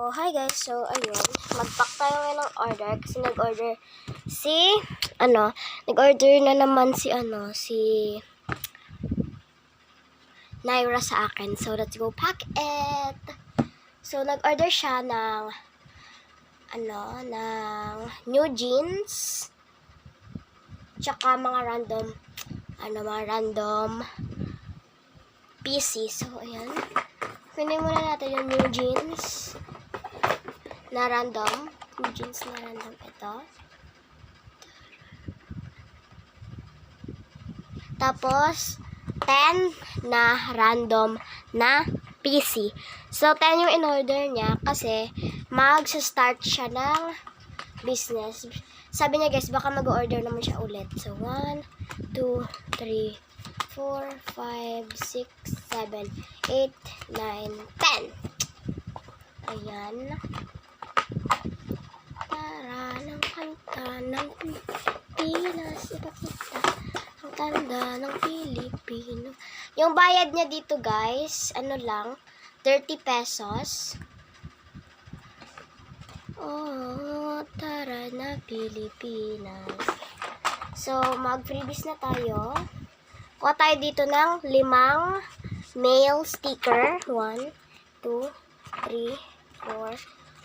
hi guys. So, ayun. Mag-pack tayo ngayon ng order kasi nag-order na naman si Naira sa akin. So, let's go pack it. So, nag-order siya ng new jeans. Tsaka mga random PC. So, ayan. Kunin muna natin yung new jeans na random. New jeans na random. Ito. Tapos, 10 na random na PC. So, 10 yung in-order niya kasi mag-start siya ng business. Sabi niya guys, baka mag-order naman siya ulit. So, 1, 2, 3, 4, 5, 6, 7, 8, 9, 10. Ayan. Tara ng kanta ng Pilipinas. Ipakita ang tanda ng Pilipino. Yung bayad niya dito guys, 30 pesos. Oh, tara na Pilipinas. So, mag-freebies na tayo. Kuha tayo dito ng 5 mail sticker. 1, 2, 3, 4,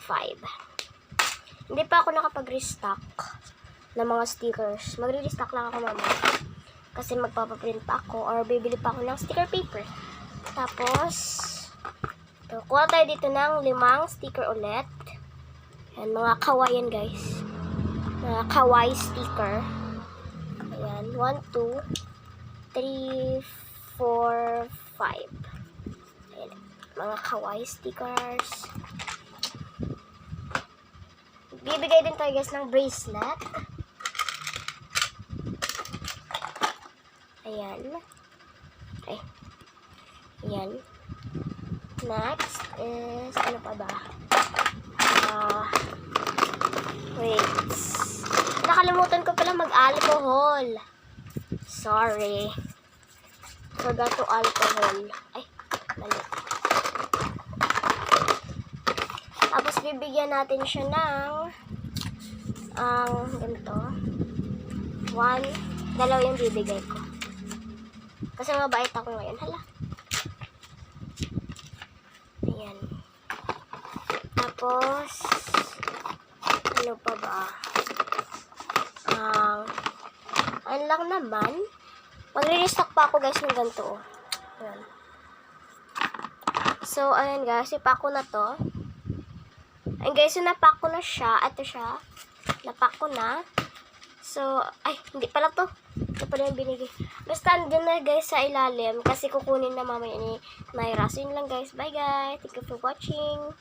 5. Hindi pa ako nakapag-restock ng mga stickers. Magre-restock lang ako mamaya. Kasi magpapaprint pa ako or bibili pa ako ng sticker paper. Tapos, kuha tayo dito ng 5 sticker ulit. Ayan, mga kawaii yan guys. Mga kawaii sticker. Ayan, 1, 2, 3, 4, 5. Ayan, mga kawaii stickers. Bibigay din tayo guys ng bracelet. Ayan. Ay. Ayan. Next is, ano pa ba? Wait. Nakalimutan ko pala mag-alcohol. Sorry. Forgot to alcohol. Ay, mali. Tapos, bibigyan natin siya ng ganito. 1, 2 yung bibigay ko. Kasi mabait ako ngayon. Hala. Ayan. Tapos, ano pa ba? Ayan lang naman. Magre-restock pa ako guys ng ganito. Ayan. So, ayan guys. Ipack ko na to. Ayan guys. So, napack ko na siya. Ito siya. Napack ko na. So, ay, hindi pala to. Ito pala yung binigay. Basta andun na guys sa ilalim. Kasi kukunin na mamaya ni Naira. So, yun lang guys. Bye guys. Thank you for watching.